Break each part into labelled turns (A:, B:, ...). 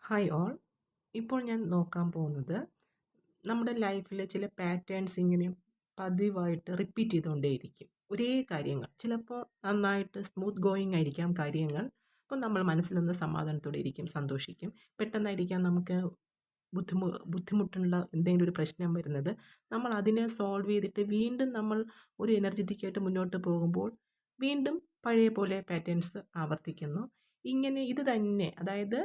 A: Hi all. ഇപ്പോൾ ഞാൻ നോക്കാൻ പോകുന്നത് നമ്മുടെ ലൈഫിലെ ചില പാറ്റേൺസ് ഇങ്ങനെ പതിവായിട്ട് റിപ്പീറ്റ് ചെയ്തുകൊണ്ടേയിരിക്കും. ഒരേ കാര്യങ്ങൾ ചിലപ്പോൾ നന്നായിട്ട് സ്മൂത്ത് ഗോയിങ് ആയിരിക്കാം കാര്യങ്ങൾ. അപ്പോൾ നമ്മൾ മനസ്സിലൊന്ന് സമാധാനത്തോടെ ഇരിക്കും, സന്തോഷിക്കും. പെട്ടെന്നായിരിക്കാം നമുക്ക് ബുദ്ധിമുട്ടുള്ള എന്തെങ്കിലും ഒരു പ്രശ്നം വരുന്നത്. നമ്മൾ അതിനെ സോൾവ് ചെയ്തിട്ട് വീണ്ടും നമ്മൾ ഒരു എനർജറ്റിക് ആയിട്ട് മുന്നോട്ട് പോകുമ്പോൾ വീണ്ടും പഴയ പോലെ പാറ്റേൺസ് ആവർത്തിക്കുന്നു. ഇങ്ങനെ ഇത് തന്നെ, അതായത്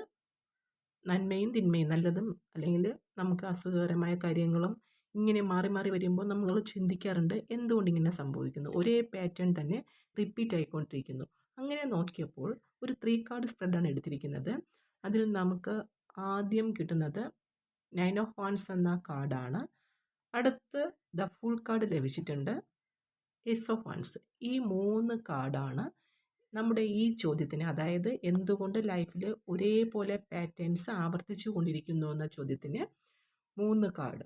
A: നന്മയും തിന്മയും, നല്ലതും അല്ലെങ്കിൽ നമുക്ക് അസുഖകരമായ കാര്യങ്ങളും ഇങ്ങനെ മാറി മാറി വരുമ്പോൾ നമ്മൾ ചിന്തിക്കാറുണ്ട്, എന്തുകൊണ്ട് ഇങ്ങനെ സംഭവിക്കുന്നു, ഒരേ പാറ്റേൺ തന്നെ റിപ്പീറ്റ് ആയിക്കൊണ്ടിരിക്കുന്നു. അങ്ങനെ നോക്കിയപ്പോൾ ഒരു 3 കാർഡ് സ്പ്രെഡാണ് എടുത്തിരിക്കുന്നത്. അതിൽ നമുക്ക് ആദ്യം കിട്ടുന്നത് 9 ഓഫ് വാൻസ് എന്ന കാർഡാണ്. അടുത്ത് ദ ഫുൾ കാർഡ് ലഭിച്ചിട്ടുണ്ട്, എസ് ഓഫ് വാൻസ്. ഈ 3 കാർഡാണ് നമ്മുടെ ഈ ചോദ്യത്തിന്, അതായത് എന്തുകൊണ്ട് ലൈഫിൽ ഒരേപോലെ പാറ്റേൺസ് ആവർത്തിച്ചു കൊണ്ടിരിക്കുന്നു എന്ന ചോദ്യത്തിന് 3 card,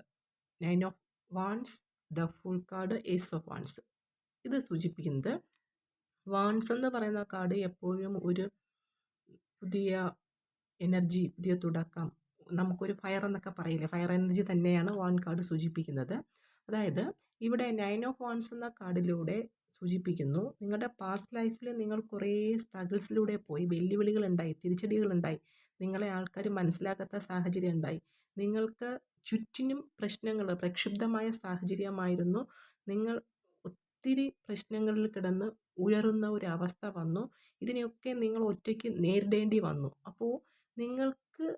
A: 9 of wands, the fool card, ace of wands. ഇത് സൂചിപ്പിക്കുന്നത് വാൻസ് എന്ന് പറയുന്ന കാർഡ് എപ്പോഴും ഒരു പുതിയ എനർജി, പുതിയ തുടക്കം, നമുക്കൊരു ഫയർ എന്നൊക്കെ പറയില്ലേ, ഫയർ എനർജി തന്നെയാണ് വാൺ കാർഡ് സൂചിപ്പിക്കുന്നത്. അതായത് ഇവിടെ 9 ഓഫ് വാൻസ് എന്ന കാർഡിലൂടെ സൂചിപ്പിക്കുന്നു, നിങ്ങളുടെ പാസ്റ്റ് ലൈഫിൽ നിങ്ങൾ കുറേ സ്ട്രഗിൾസിലൂടെ പോയി, വെല്ലുവിളികളുണ്ടായി, തിരിച്ചടികളുണ്ടായി, നിങ്ങളെ ആൾക്കാർ മനസ്സിലാക്കാത്ത സാഹചര്യം ഉണ്ടായി, നിങ്ങൾക്ക് ചുറ്റിനും പ്രശ്നങ്ങൾ, പ്രക്ഷുബ്ധമായ സാഹചര്യമായിരുന്നു, നിങ്ങൾ ഒത്തിരി പ്രശ്നങ്ങളിൽ കിടന്ന് ഉയരുന്ന ഒരു അവസ്ഥ വന്നു, ഇതിനെയൊക്കെ നിങ്ങൾ ഒറ്റയ്ക്ക് നേരിടേണ്ടി വന്നു. അപ്പോൾ നിങ്ങൾക്ക്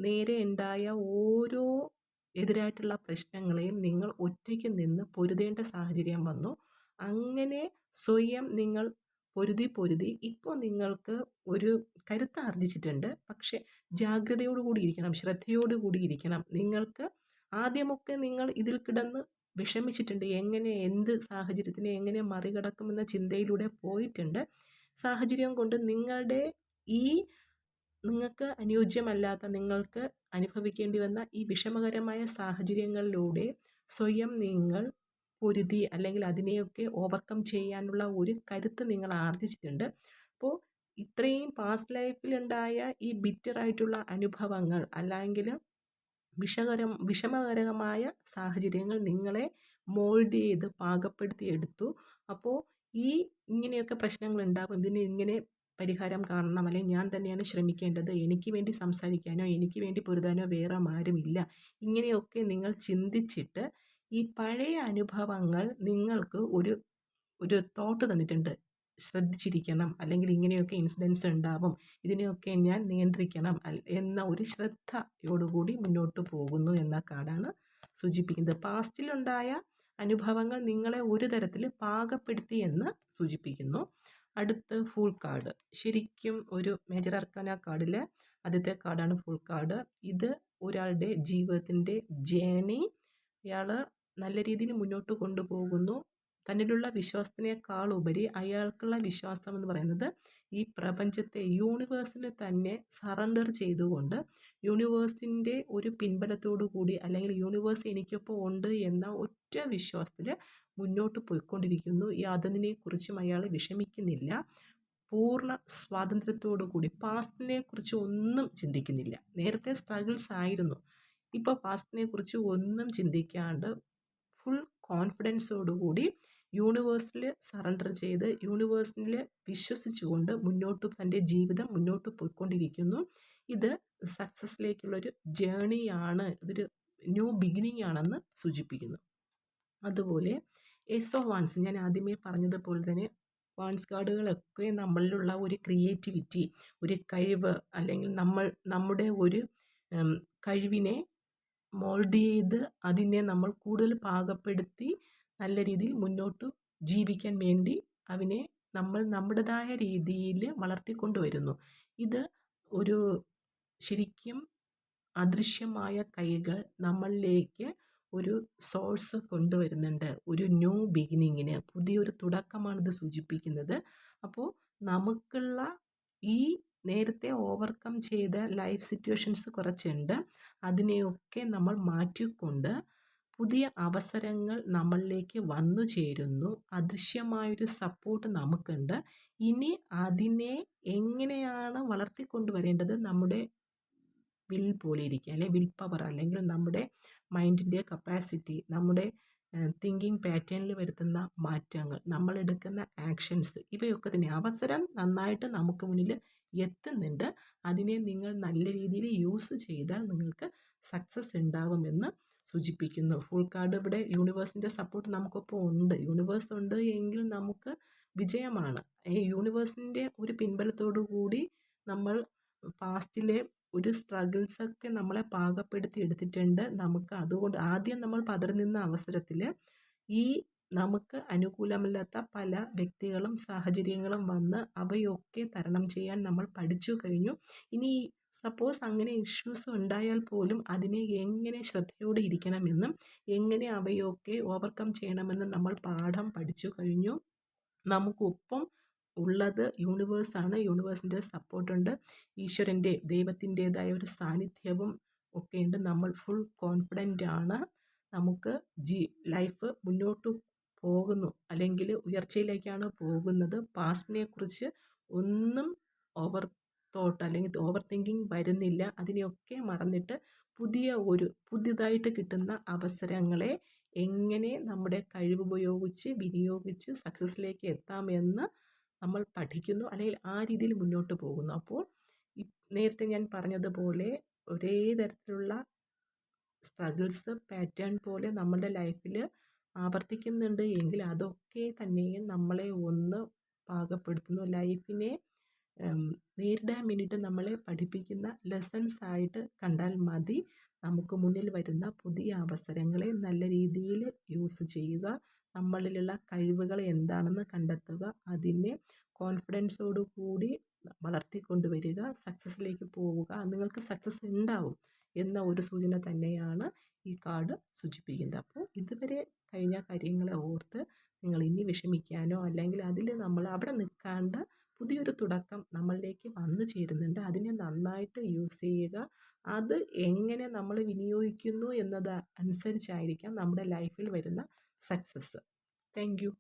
A: നേരെ ഉണ്ടായ ഓരോ എതിരായിട്ടുള്ള പ്രശ്നങ്ങളെയും നിങ്ങൾ ഒറ്റയ്ക്ക് നിന്ന് പൊരുതേണ്ട സാഹചര്യം വന്നു. അങ്ങനെ സ്വയം നിങ്ങൾ പൊരുതി ഇപ്പോൾ നിങ്ങൾക്ക് ഒരു കരുത്ത് ആർജിച്ചിട്ടുണ്ട്. പക്ഷെ ജാഗ്രതയോടുകൂടി ഇരിക്കണം, ശ്രദ്ധയോടുകൂടി ഇരിക്കണം. നിങ്ങൾക്ക് ആദ്യമൊക്കെ നിങ്ങൾ ഇതിൽ കിടന്ന് വിഷമിച്ചിട്ടുണ്ട്, എങ്ങനെ എന്ത് സാഹചര്യത്തിനെ എങ്ങനെ മറികടക്കുമെന്ന ചിന്തയിലൂടെ പോയിട്ടുണ്ട്. സാഹചര്യം കൊണ്ട് നിങ്ങളുടെ ഈ നിങ്ങൾക്ക് അനുയോജ്യമല്ലാത്ത, നിങ്ങൾക്ക് അനുഭവിക്കേണ്ടി വന്ന ഈ വിഷമകരമായ സാഹചര്യങ്ങളിലൂടെ സ്വയം നിങ്ങൾ പൊരുതി, അല്ലെങ്കിൽ അതിനെയൊക്കെ ഓവർകം ചെയ്യാനുള്ള ഒരു കരുത്ത് നിങ്ങൾ ആർജിച്ചിട്ടുണ്ട്. അപ്പോൾ ഇത്രയും പാസ്റ്റ് ലൈഫിലുണ്ടായ ഈ ബിറ്ററായിട്ടുള്ള അനുഭവങ്ങൾ, അല്ലെങ്കിൽ വിഷമകരമായ സാഹചര്യങ്ങൾ നിങ്ങളെ മോൾഡ് ചെയ്ത് പാകപ്പെടുത്തി എടുത്തു. അപ്പോൾ ഈ ഇങ്ങനെയൊക്കെ പ്രശ്നങ്ങൾ ഉണ്ടാകും, ഇതിന് ഇങ്ങനെ പരിഹാരം കാണണം, അല്ലെങ്കിൽ ഞാൻ തന്നെയാണ് ശ്രമിക്കേണ്ടത്, എനിക്ക് വേണ്ടി സംസാരിക്കാനോ എനിക്ക് വേണ്ടി പൊരുതാനോ വേറെ ആരുമില്ല, ഇങ്ങനെയൊക്കെ നിങ്ങൾ ചിന്തിച്ചിട്ട് ഈ പഴയ അനുഭവങ്ങൾ നിങ്ങൾക്ക് ഒരു തോട്ട് തന്നിട്ടുണ്ട്, ശ്രദ്ധിച്ചിരിക്കണം, അല്ലെങ്കിൽ ഇങ്ങനെയൊക്കെ ഇൻസിഡൻസ് ഉണ്ടാവും, ഇതിനെയൊക്കെ ഞാൻ നിയന്ത്രിക്കണം എന്ന ഒരു ശ്രദ്ധയോടുകൂടി മുന്നോട്ട് പോകുന്നു എന്ന കാർഡാണ് സൂചിപ്പിക്കുന്നത്. പാസ്റ്റിലുണ്ടായ അനുഭവങ്ങൾ നിങ്ങളെ ഒരു തരത്തിൽ പാകപ്പെടുത്തി എന്ന് സൂചിപ്പിക്കുന്നു. അടുത്ത് ഫുൾ കാർഡ്, ശരിക്കും ഒരു മേജർ അർക്കാന കാർഡിലെ ആദ്യത്തെ കാർഡാണ് ഫുൾ കാർഡ്. ഇത് ഒരാളുടെ ജീവിതത്തിൻ്റെ ജേണി അയാൾ നല്ല രീതിയിൽ മുന്നോട്ട് കൊണ്ടുപോകുന്നു. തന്നിലുള്ള വിശ്വാസത്തിനേക്കാൾ ഉപരി അയാൾക്കുള്ള വിശ്വാസം എന്ന് പറയുന്നത് ഈ പ്രപഞ്ചത്തെ, യൂണിവേഴ്സിന് തന്നെ സറണ്ടർ ചെയ്തുകൊണ്ട് യൂണിവേഴ്സിൻ്റെ ഒരു പിൻബലത്തോടു കൂടി, അല്ലെങ്കിൽ യൂണിവേഴ്സ് എനിക്കൊപ്പം ഉണ്ട് എന്ന ഒറ്റ വിശ്വാസത്തിൽ മുന്നോട്ട് പോയിക്കൊണ്ടിരിക്കുന്നു. യാതൊന്നിനെക്കുറിച്ചും അയാൾ വിഷമിക്കുന്നില്ല. പൂർണ്ണ സ്വാതന്ത്ര്യത്തോടു കൂടി പാസ്റ്റിനെ കുറിച്ച് ഒന്നും ചിന്തിക്കുന്നില്ല. നേരത്തെ സ്ട്രഗിൾസ് ആയിരുന്നു, ഇപ്പോൾ പാസ്റ്റിനെ കുറിച്ച് ഒന്നും ചിന്തിക്കാണ്ട് ഫുൾ കോൺഫിഡൻസോടുകൂടി യൂണിവേഴ്സിൽ സറണ്ടർ ചെയ്ത് യൂണിവേഴ്സിൽ വിശ്വസിച്ചുകൊണ്ട് മുന്നോട്ട് തൻ്റെ ജീവിതം മുന്നോട്ട് പോയിക്കൊണ്ടിരിക്കുന്നു. ഇത് സക്സസ്സിലേക്കുള്ളൊരു ജേണിയാണ്, ഇതൊരു ന്യൂ ബിഗിനിങ് ആണെന്ന് സൂചിപ്പിക്കുന്നു. അതുപോലെ എസ് ഓഫ് വാൻസ്, ഞാൻ ആദ്യമേ പറഞ്ഞതുപോലെ തന്നെ വാൻസ് കാർഡുകളൊക്കെ നമ്മളിലുള്ള ഒരു ക്രിയേറ്റിവിറ്റി, ഒരു കഴിവ്, അല്ലെങ്കിൽ നമ്മുടെ ഒരു കഴിവിനെ മോൾഡ് ചെയ്ത് അതിനെ നമ്മൾ കൂടുതൽ പാകപ്പെടുത്തി നല്ല രീതിയിൽ മുന്നോട്ട് ജീവിക്കാൻ വേണ്ടി അവനെ നമ്മൾ നമ്മുടേതായ രീതിയിൽ വളർത്തിക്കൊണ്ടുവരുന്നു. ഇത് ഒരു ശരിക്കും അദൃശ്യമായ കൈകൾ നമ്മളിലേക്ക് ഒരു സോഴ്സ് കൊണ്ടുവരുന്നുണ്ട്, ഒരു ന്യൂ ബിഗിനിങ്ങിന്, പുതിയൊരു തുടക്കമാണിത് സൂചിപ്പിക്കുന്നത്. അപ്പോൾ നമുക്കുള്ള ഈ നേരത്തെ ഓവർകം ചെയ്ത ലൈഫ് സിറ്റുവേഷൻസ് കുറച്ചുണ്ട്, അതിനെയൊക്കെ നമ്മൾ മാറ്റിക്കൊണ്ട് പുതിയ അവസരങ്ങൾ നമ്മളിലേക്ക് വന്നു ചേരുന്നു. അദൃശ്യമായൊരു സപ്പോർട്ട് നമുക്കുണ്ട്. ഇനി അതിനെ എങ്ങനെയാണ് വളർത്തിക്കൊണ്ടുവരേണ്ടത്, നമ്മുടെ വിൽ പോലെ ഇരിക്കുക, അല്ലെങ്കിൽ വിൽ പവർ, അല്ലെങ്കിൽ നമ്മുടെ മൈൻഡിൻ്റെ കപ്പാസിറ്റി, നമ്മുടെ തിങ്കിങ് പാറ്റേണിൽ വരുത്തുന്ന മാറ്റങ്ങൾ, നമ്മളെടുക്കുന്ന ആക്ഷൻസ്, ഇവയൊക്കെ തന്നെ അവസരം നന്നായിട്ട് നമുക്ക് മുന്നിൽ എത്തുന്നുണ്ട്. അതിനെ നിങ്ങൾ നല്ല രീതിയിൽ യൂസ് ചെയ്താൽ നിങ്ങൾക്ക് സക്സസ് ഉണ്ടാവുമെന്ന് സൂചിപ്പിക്കുന്നു. ഫുൾ കാർഡ് ഇവിടെ യൂണിവേഴ്സിൻ്റെ സപ്പോർട്ട് നമുക്കൊപ്പം ഉണ്ട്. യൂണിവേഴ്സ് ഉണ്ട് എങ്കിൽ നമുക്ക് വിജയമാണ്. ഈ യൂണിവേഴ്സിൻ്റെ ഒരു പിൻബലത്തോടു കൂടി നമ്മൾ പാസ്റ്റിലെ ഒരു സ്ട്രഗിൾസൊക്കെ നമ്മളെ പാകപ്പെടുത്തി എടുത്തിട്ടുണ്ട്. നമുക്ക് അതുകൊണ്ട് ആദ്യം നമ്മൾ പതറി നിന്ന അവസരത്തിൽ ഈ നമുക്ക് അനുകൂലമല്ലാത്ത പല വ്യക്തികളും സാഹചര്യങ്ങളും വന്ന് അവയൊക്കെ തരണം ചെയ്യാൻ നമ്മൾ പഠിച്ചു കഴിഞ്ഞു. ഇനി സപ്പോസ് അങ്ങനെ ഇഷ്യൂസ് ഉണ്ടായാൽ പോലും അതിനെ എങ്ങനെ ശ്രദ്ധയോടെ ഇരിക്കണമെന്നും എങ്ങനെ അവയൊക്കെ ഓവർകം ചെയ്യണമെന്നും നമ്മൾ പാഠം പഠിച്ചു കഴിഞ്ഞു. നമുക്കൊപ്പം ഉള്ളത് യൂണിവേഴ്സാണ്. യൂണിവേഴ്സിൻ്റെ സപ്പോർട്ടുണ്ട്. ഈശ്വരൻ്റെ, ദൈവത്തിൻ്റേതായ ഒരു സാന്നിധ്യവും ഒക്കെയുണ്ട്. നമ്മൾ ഫുൾ കോൺഫിഡൻ്റ് ആണ്. നമുക്ക് ലൈഫ് മുന്നോട്ട് പോകുന്നു, അല്ലെങ്കിൽ ഉയർച്ചയിലേക്കാണ് പോകുന്നത്. പാസ്റ്റിനെ കുറിച്ച് ഒന്നും ഓവർ തോട്ട് അല്ലെങ്കിൽ ഓവർ തിങ്കിങ് വരുന്നില്ല. അതിനെയൊക്കെ മറന്നിട്ട് പുതിയതായിട്ട് കിട്ടുന്ന അവസരങ്ങളെ എങ്ങനെ നമ്മുടെ കഴിവുപയോഗിച്ച് വിനിയോഗിച്ച് സക്സസ്സിലേക്ക് എത്താമെന്ന് നമ്മൾ പഠിക്കുന്നു, അല്ലെങ്കിൽ ആ രീതിയിൽ മുന്നോട്ട് പോകുന്നു. അപ്പോൾ നേരത്തെ ഞാൻ പറഞ്ഞതുപോലെ ഒരേ തരത്തിലുള്ള സ്ട്രഗിൾസ് പാറ്റേൺ പോലെ നമ്മുടെ ലൈഫിൽ ആവർത്തിക്കുന്നുണ്ട് എങ്കിൽ അതൊക്കെ തന്നെയും നമ്മളെ ഒന്ന് പാകപ്പെടുത്തുന്നു. ലൈഫിനെ നേരിടാൻ വേണ്ടിയിട്ട് നമ്മളെ പഠിപ്പിക്കുന്ന ലെസൺസ് ആയിട്ട് കണ്ടാൽ മതി. നമുക്ക് മുന്നിൽ വരുന്ന പുതിയ അവസരങ്ങളെ നല്ല രീതിയിൽ യൂസ് ചെയ്യുക. നമ്മളിലുള്ള കഴിവുകൾ എന്താണെന്ന് കണ്ടെത്തുക. അതിനെ കോൺഫിഡൻസോടു കൂടി വളർത്തിക്കൊണ്ടുവരിക. സക്സസ്സിലേക്ക് പോവുക. നിങ്ങൾക്ക് സക്സസ് ഉണ്ടാവും എന്ന ഒരു സൂചന തന്നെയാണ് ഈ കാർഡ് സൂചിപ്പിക്കുന്നത്. അപ്പോൾ ഇതുവരെ കഴിഞ്ഞ കാര്യങ്ങളെ ഓർത്ത് നിങ്ങൾ ഇനി വിഷമിക്കാനോ അല്ലെങ്കിൽ അതിൽ നമ്മൾ അവിടെ നിൽക്കാണ്ട് പുതിയൊരു തുടക്കം നമ്മളിലേക്ക് വന്നു ചേരുന്നുണ്ട്. അതിനെ നന്നായിട്ട് യൂസ് ചെയ്യുക. അത് എങ്ങനെ നമ്മൾ വിനിയോഗിക്കുന്നു എന്നത് അനുസരിച്ചായിരിക്കാം നമ്മുടെ ലൈഫിൽ വരുന്ന സക്സസ്. Thank you.